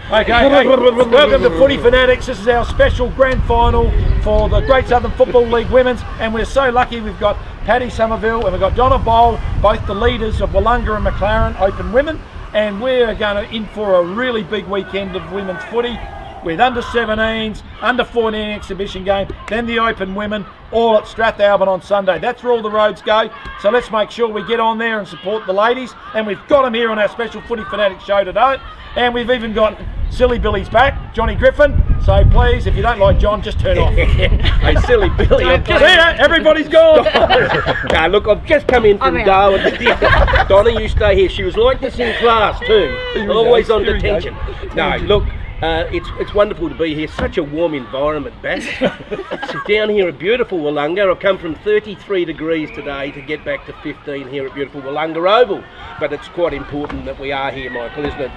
Okay, welcome to Footy Fanatics. This is our special grand final for the Great Southern Football League Women's, and we're so lucky we've got Paddy Somerville and we've got Donna Bowl, both the leaders of Wollonga and McLaren Open Women, and we're going in for a really big weekend of women's footy with under 17s, under 14 exhibition game, then the Open Women, all at Strathalbyn on Sunday. That's where all the roads go, so let's make sure we get on there and support the ladies, and we've got them here on our special Footy Fanatics show today, and we've even got Silly Billy's back, Johnny Griffin, so please, if you don't like John, just turn off. Hey, Silly Billy. Everybody's gone. Nah, look, I've just come in from Darwin. Donna, you stay here. She was like this in class too, always on detention. No, look, it's wonderful to be here. Such a warm environment, Bass. It's down here at beautiful Wollonga. I've come from 33 degrees today to get back to 15 here at beautiful Wollonga Oval. But it's quite important that we are here, Michael, isn't it?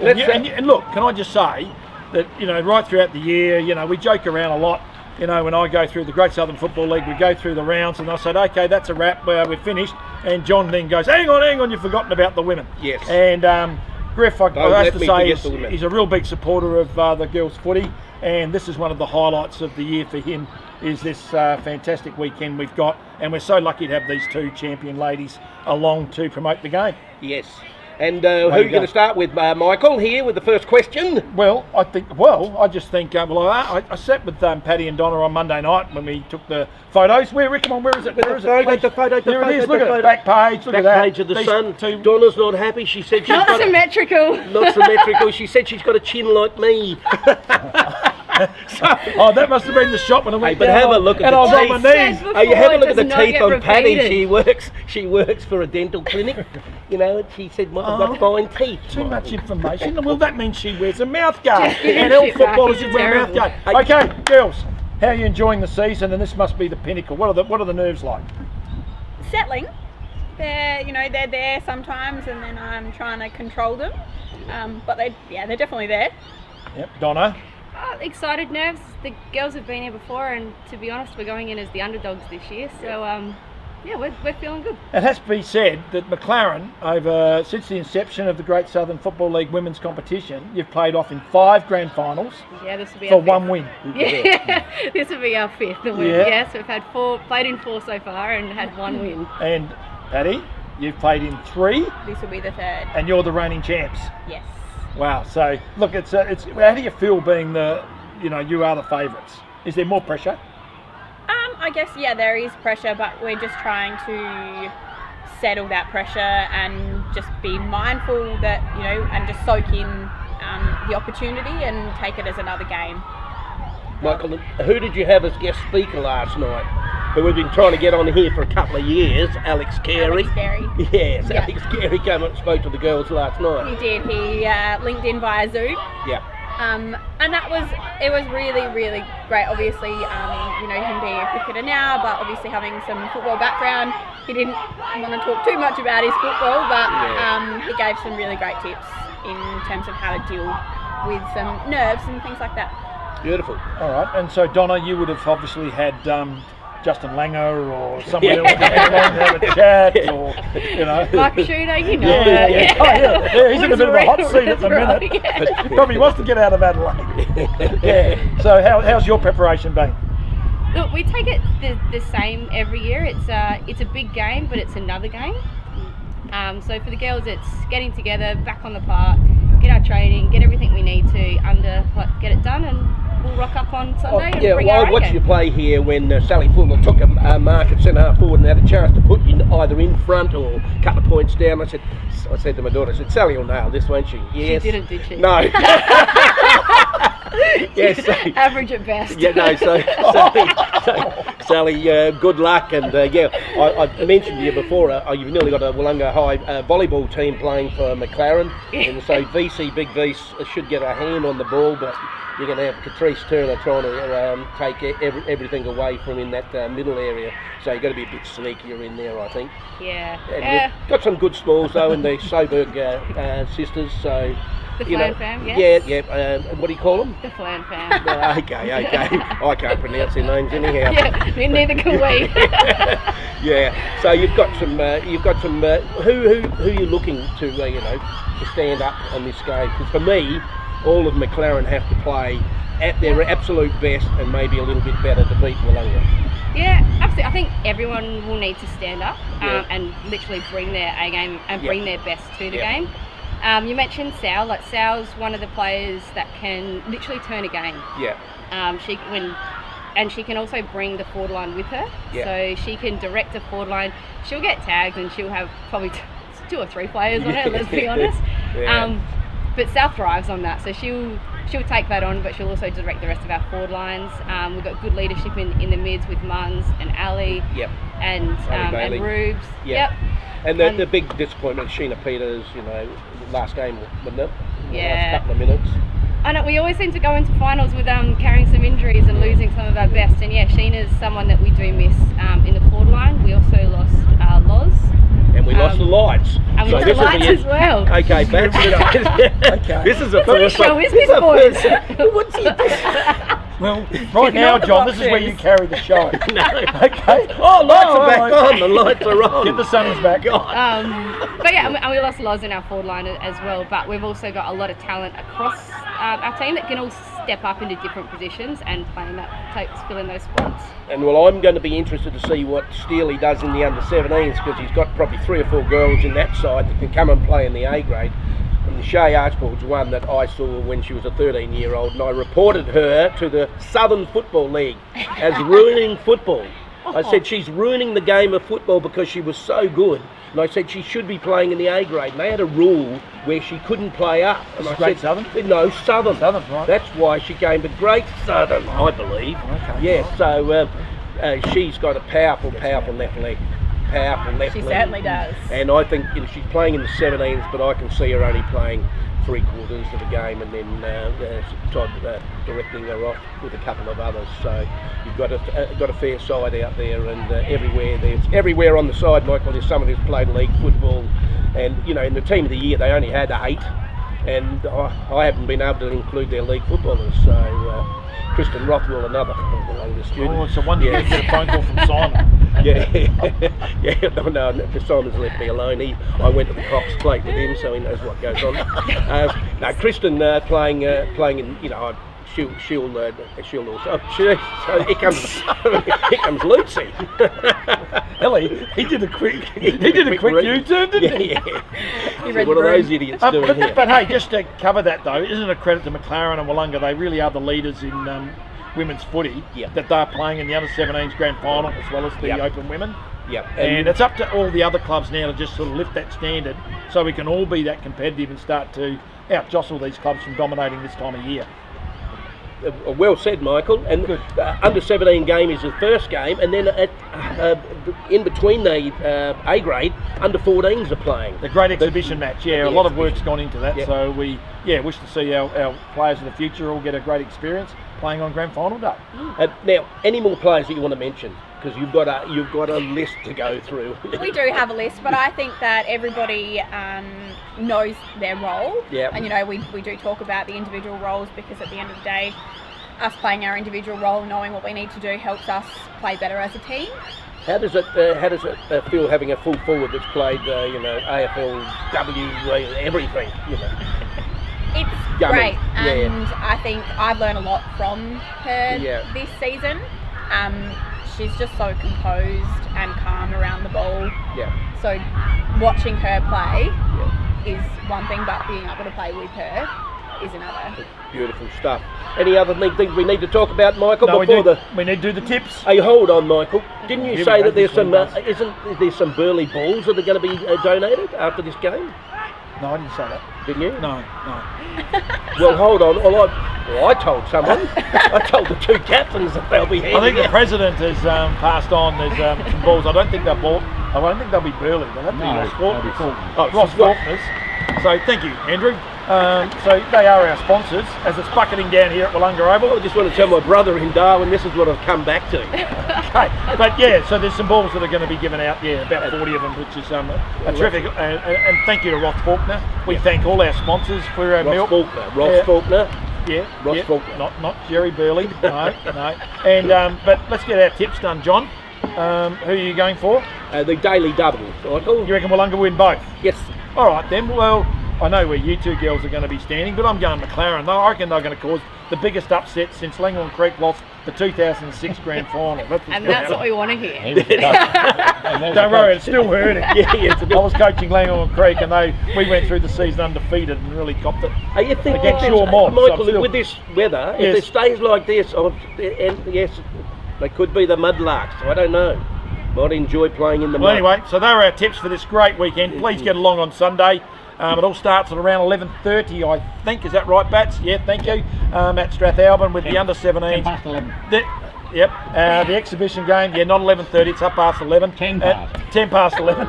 And look, can I just say that, you know, right throughout the year, you know, we joke around a lot. You know, when I go through the Great Southern Football League, we go through the rounds, and I said, okay, that's a wrap, we're finished. And John then goes, hang on, you've forgotten about the women. Yes. And Griff, I have to say, he's a real big supporter of the girls' footy, and this is one of the highlights of the year for him, is this fantastic weekend we've got, and we're so lucky to have these two champion ladies along to promote the game. Yes. And who are you going to start with, Michael, here with the first question? Well, I just think, I sat with Paddy and Donna on Monday night when we took the photos. Where is it? The photo. There it is, look at it, back page, look at that. Back page of the Sun. Donna's not happy, she said she's not symmetrical. Not symmetrical, she said she's got a chin like me. That must have been the shop when I went down. But have a look at the teeth. On my knees. You have a look at the teeth on Paddy. She works for a dental clinic. You know, she said, I've got fine teeth. Too much information. Well, that means she wears a mouth guard. And all footballers should wear a mouth guard. Okay, girls, how are you enjoying the season? And this must be the pinnacle. What are the nerves like? Settling. They're there sometimes, and then I'm trying to control them. But they're definitely there. Yep, Donna. Excited, nerves. The girls have been here before, and to be honest, we're going in as the underdogs this year. So, we're feeling good. It has to be said that McLaren, since the inception of the Great Southern Football League women's competition, you've played off in 5 grand finals. Yeah, this will be for 1 win. Yeah, this will be our 5th win. Yeah, so we've had 4, played in 4 so far, and had 1 win. And Paddy, you've played in 3. This will be the 3rd. And you're the reigning champs. Yes. Wow. So look, it's how do you feel being you are the favourites? Is there more pressure? I guess there is pressure, but we're just trying to settle that pressure and just be mindful that and just soak in the opportunity and take it as another game. Michael, who did you have as guest speaker last night? Who we've been trying to get on here for a couple of years, Alex Carey. Yes, yep. Alex Carey came up and spoke to the girls last night. He did. He linked in via Zoom. Yeah. And it was really, really great. Obviously, him being a cricketer now, but obviously having some football background, he didn't want to talk too much about his football, but he gave some really great tips in terms of how to deal with some nerves and things like that. Beautiful. All right, and so Donna, you would have obviously had Justin Langer or someone else to have a chat, or Mark Shooter, he's in a bit of a hot seat at the minute. Yeah. Probably wants to get out of Adelaide. Yeah. So how's your preparation been? Look, we take it the same every year. It's a big game, but it's another game. So for the girls, it's getting together, back on the park, get our training, get everything we need to get it done, and we'll rock up on Sunday and bring our I watched you play here when Sally Fuller took a mark at centre half forward and had a chance to put you either in front or a couple of points down. I said to my daughter, Sally will nail this, won't she? Yes. She didn't, did she? No. Yes. Average at best. Yeah, no, Sally, good luck. And I mentioned to you before, you've nearly got a Wollonga High volleyball team playing for McLaren. And so Big V should get a hand on the ball, but you're going to have Catrice Turner trying to take everything away from in that middle area. So you've got to be a bit sneakier in there, I think. Yeah. And you've got some good smalls, though, in the Soberg sisters. So The Flan fam, yes. Yeah. What do you call them? The Flan fam. Okay. I can't pronounce their names anyhow. Yeah, neither can we. Yeah. So you've got some. Who are you looking to stand up in this game? Because for me, all of McLaren have to play at their absolute best and maybe a little bit better to beat Wollonga. Yeah, absolutely. I think everyone will need to stand up Yeah. and literally bring their A game and bring their best to the Yeah. game. You mentioned Sal. Like Sal's one of the players that can literally turn a game. Yeah. She can also bring the forward line with her. Yeah. So she can direct the forward line. She'll get tagged and she'll have probably 2 or 3 players on her. Let's be honest. Yeah. But Sal thrives on that. So she'll take that on, but she'll also direct the rest of our forward lines. We've got good leadership in the mids with Munns and Ali. Yep. And Rubes. Yep. And the big disappointment, Sheena Peters, last game, wasn't it? Yeah. Last couple of minutes. I know we always seem to go into finals with carrying some injuries and losing some of our best. And yeah, Sheena's someone that we do miss in the forward line. We also lost Loz. And we lost the lights. And we lost the lights as well. Okay, Bats. Okay. This is the first show one. is this, boys? What's he Well, right now, John, this is where you carry the show. No. Okay. Oh, lights are back on. The lights are on. Get the suns back on. But yeah, and we lost Loz in our forward line as well. But we've also got a lot of talent across our team that can all step up into different positions and fill in those spots. And well, I'm going to be interested to see what Steely does in the under-17s, because he's got probably 3 or 4 girls in that side that can come and play in the A grade. And Shay Archibald's one that I saw when she was a 13-year-old, and I reported her to the Southern Football League as ruining football. I said she's ruining the game of football because she was so good. And I said she should be playing in the A grade. And they had a rule where she couldn't play up. And I said, Southern? No, Southern. Southern, right. That's why she came to Great Southern, I believe. Okay. Yeah, so she's got a powerful left leg. She certainly does. And I think she's playing in the 17s, but I can see her only playing 3/4 of the game and then Todd directing her off with a couple of others. So you've got a fair side out there, and everywhere on the side, Michael, there's someone who's played league football, and in the team of the year they only had 8, and I haven't been able to include their league footballers. So Kristen Rothwell, another student. Oh, it's a wonder you didn't get a phone call from Simon. Yeah. No, Simon's left me alone. I went to the Cox plate with him, so he knows what goes on. No, Kristen playing in, she'll also. So here comes Lucy. Ellie, he did a quick U-turn, didn't he? Yeah. What are those idiots doing here? But hey, just to cover that though, isn't it a credit to McLaren and Wollonga? They really are the leaders in women's footy. Yep. That they're playing in the under-17s grand final as well as the Open Women. Yep. And it's up to all the other clubs now to just sort of lift that standard so we can all be that competitive and start to out-jostle these clubs from dominating this time of year. Well said, Michael. And under-17 game is the first game, and then in between the A grade, under-14s are playing. The great exhibition match, a lot of work's gone into that. Yeah. So we wish to see our players of the future all get a great experience playing on grand final day. Now, any more players that you want to mention? Because you've got a list to go through. We do have a list, but I think that everybody knows their role. Yeah. And we do talk about the individual roles, because at the end of the day, us playing our individual role, knowing what we need to do, helps us play better as a team. How does it feel having a full forward that's played AFL, W, everything? It's great, and I think I've learned a lot from her this season. She's just so composed and calm around the ball. Yeah. So watching her play is one thing, but being able to play with her is another. Beautiful stuff. Any other things we need to talk about, Michael? No, we need to do the tips. Hey, hold on, Michael. Didn't you say that there's some isn't there some Burley balls that are going to be donated after this game? No, I didn't say that. Didn't you? No. Well, hold on. I told someone. I told the 2 captains that they'll be handing I think the out. president has passed on. There's some balls. I don't think they'll be Burley. They'll have to be Ross Faulkners. Ross Faulkners. So thank you, Andrew. So they are our sponsors as it's bucketing down here at Wollonga Oval. I just want to tell my brother in Darwin this is what I've come back to. Okay, but so there's some balls that are going to be given out, about 40 of them, which is a terrific, and thank you to Ross Faulkner. We thank all our sponsors for our milk. Ross Faulkner. Ross Faulkner. Not Jerry Burley, no. And but let's get our tips done, John. Who are you going for? The daily double, Michael. You reckon Wollonga win both? Yes. All right then. Well, I know where you two girls are going to be standing, but I'm going McLaren. I reckon they're going to cause the biggest upset since Langhorne Creek lost the 2006 grand final. And that's what we want to hear. Don't worry, it's still hurting. I was coaching Langhorne Creek, and we went through the season undefeated and really copped it You think against your mob. Michael, with this weather, if it stays like this, and yes, they could be the Mudlarks. I don't know. Might enjoy playing in the mud. Anyway, so they're our tips for this great weekend. Please get along on Sunday. It all starts at around 11:30, I think. Is that right, Bats? Yeah, thank you. At Strathalbyn with the under-17s. 11. Yep. The exhibition game, not 11:30. It's up past 11. 10 past. 10 past 11.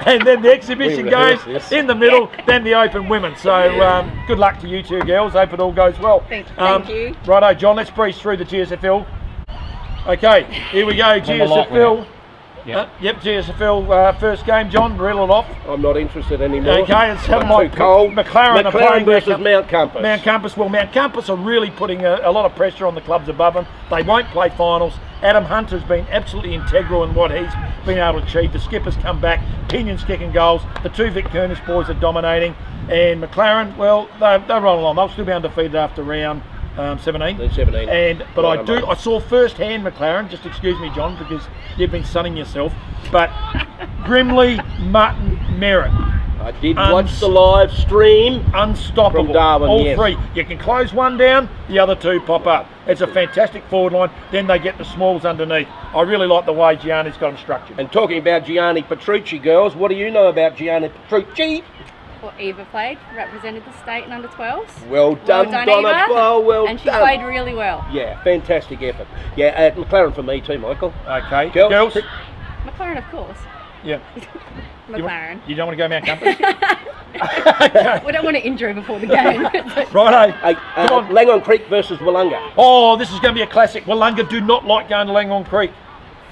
And then the exhibition games in the middle. Then the Open Women. So good luck to you two girls. Hope it all goes well. Thank you. Righto, John. Let's breeze through the GSFL. Okay, here we go. GSFL. Yep. GSFL first game, John, reel it off. I'm not interested anymore. Okay, it's too cold. McLaren are playing versus Mount Compass. Mount Compass. Well, Mount Compass are really putting a lot of pressure on the clubs above them. They won't play finals. Adam Hunter's been absolutely integral in what he's been able to achieve. The skipper's come back, Pinion's kicking goals. The two Vic Kernish boys are dominating. And McLaren, well, they're rolling on. They'll still be undefeated after round 17. They're 17. But I saw firsthand McLaren, just excuse me, John, because you've been sunning yourself, but Grimley, Mutton, Merritt. I did watch the live stream. Unstoppable. From Darwin, all three. You can close one down, the other two pop up. It's a fantastic forward line. Then they get the smalls underneath. I really like the way Gianni's got them structured. And talking about Gianni Petrucci, girls, what do you know about Gianni Petrucci? Well, Eva played, represented the state in under 12s. Well done, Donna. Eva. Well And she done. played really well. Yeah, fantastic effort. Yeah, McLaren for me too, Michael. Okay. Girls? McLaren, of course. Yeah. McLaren. You don't want to go Mount Compass? We don't want to injure before the game. Righto. Come on. Langhorne Creek versus Wollonga. Oh, this is going to be a classic. Wollonga do not like going to Langhorne Creek.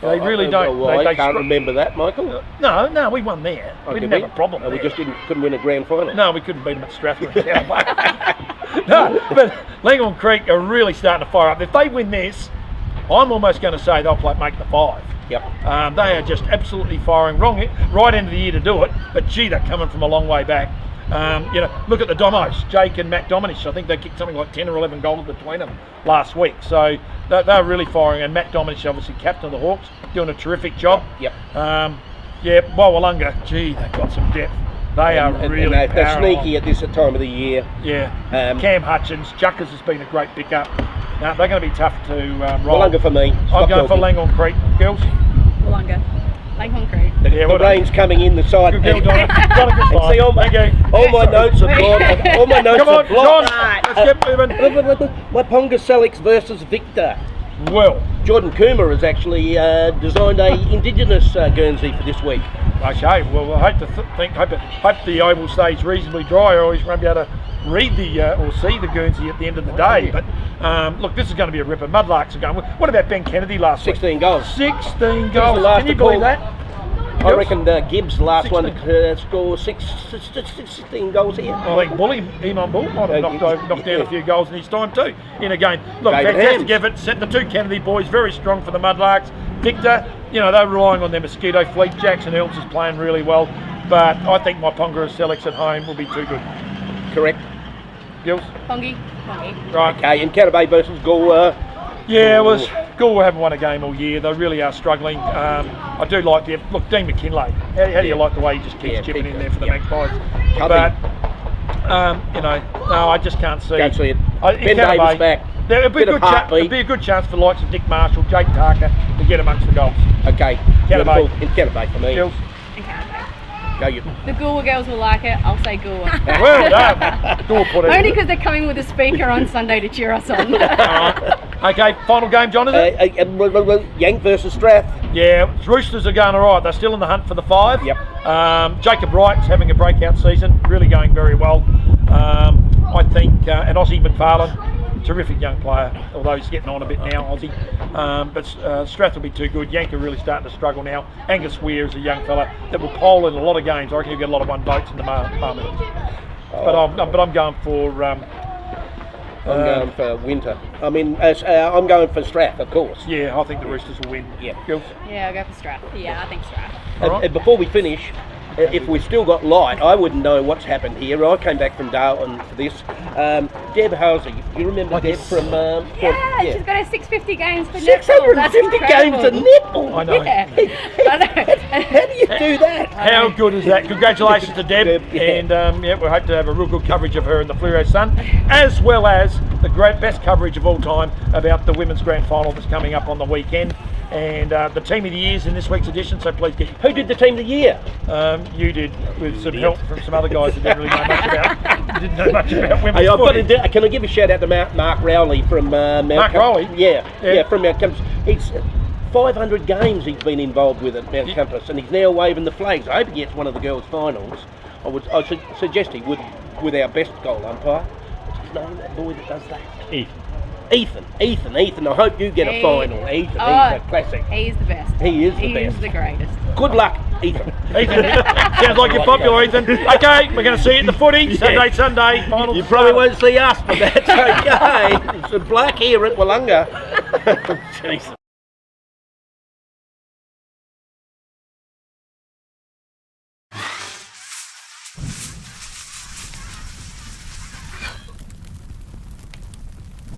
They really don't. Well, I can't remember that, Michael. No, we won there. We didn't have a problem there. We just couldn't win a grand final. No, we couldn't beat them at Strathmore. No, but Langhorne Creek are really starting to fire up. If they win this, I'm almost going to say they'll make the 5. Yep. They are just absolutely firing right end of the year to do it. But gee, they're coming from a long way back. Look at the Domos, Jake and Matt Dominic. I think they kicked something like 10 or 11 goals between them last week. So they're really firing. And Matt Dominic, obviously captain of the Hawks, doing a terrific job. Yep. Wollonga, gee, they've got some depth. They are really they're sneaky at this time of the year. Yeah. Cam Hutchins, Juckers has been a great pickup. They're going to be tough to roll. Wollonga for me. I'm going for Langhorne Creek, girls. Wollonga. Langhorne Creek. The rain's coming in the side. Good girl, Donna. Got a good See, all my notes are blocked. All my notes Come on, are blocked. John, let's get moving. Wapunga Selix versus Victor. Well, Jordan Coomer has actually designed a Indigenous Guernsey for this week. Okay, well, I hope the oval stays reasonably dry. I always won't be able to read or see the Guernsey at the end of the day. But look, this is going to be a ripper. Mudlarks are going. What about Ben Kennedy last 16 week? goals. 16 goals. Can you believe that? I reckon Gibbs, last 16. One, scored 16 goals here. I think Iman Bull might have knocked down a few goals in his time too in a game. Look, fantastic effort. Set the two Kennedy boys very strong for the Mudlarks. Victor, they're relying on their mosquito fleet. Jackson Hills is playing really well, but I think my Ponga Selix at home will be too good. Correct. Gills? Pongy. Right. Okay, and Canterbury versus Gool. Gool haven't won a game all year. They really are struggling. I do like look, Dean McKinley. How do you like the way he just keeps chipping in there for the Magpies? But no, I just can't see. Can't see it. Ben Davis back. It'd be a good chance for the likes of Nick Marshall, Jake Tarker to get amongst the goals. Okay. Canterbury. Canterbury for me. Gills? Go you. The Gool girls will like it. I'll say Gool. Well done. Gool put it. Only because they're coming with a speaker on Sunday to cheer us on. Okay, final game, John, is it? Yank versus Strath. Yeah, Roosters are going all right. They're still in the hunt for the 5. Yep. Jacob Wright's having a breakout season, really going very well. I think, and Ozzie McFarlane, terrific young player, although he's getting on a bit now, Ozzie. But Strath will be too good. Yank are really starting to struggle now. Angus Weir is a young fella that will poll in a lot of games. I reckon he'll get a lot of 1 votes in the moment. But I'm going for. I'm going for Winter. I'm going for Strath, of course. Yeah, I think the Roosters will win. Yeah. Gills? Yeah, I'll go for Strath. Yeah, I think Strath. And before we finish, if we've still got light, I wouldn't know what's happened here. I came back from Darwin for this. Deb Halsey, you remember Deb from... Yeah, she's got her 650 games for netball. 650 games of netball. I know. Yeah. I know. How do you do that? How good is that? Congratulations to Deb. Yeah. And we hope to have a real good coverage of her in the Fluoro Sun, as well as the best coverage of all time about the women's grand final that's coming up on the weekend. And the team of the year's in this week's edition, so please get... Who did the team of the year? You did, with some help from some other guys that didn't really know much about. Didn't know much about women's Hey, footy. can I give a shout out to Mark Rowley from Mount Mark Compass? Rowley? Yeah, from Mount Compass. It's 500 games he's been involved with at Mount Compass, and he's now waving the flags. I hope he gets one of the girls' finals. I suggest he would with our best goal umpire. What's his name? That boy that does that. Ethan. I hope you get a final. Ethan, he's a classic. He's the best. He is the best. He's the greatest. Good luck, Ethan. Sounds like you're popular, Ethan. Okay, we're going to see you at the footy, Sunday, final. You probably won't see us, but that's okay. It's a black here at Wollonga. Jeez.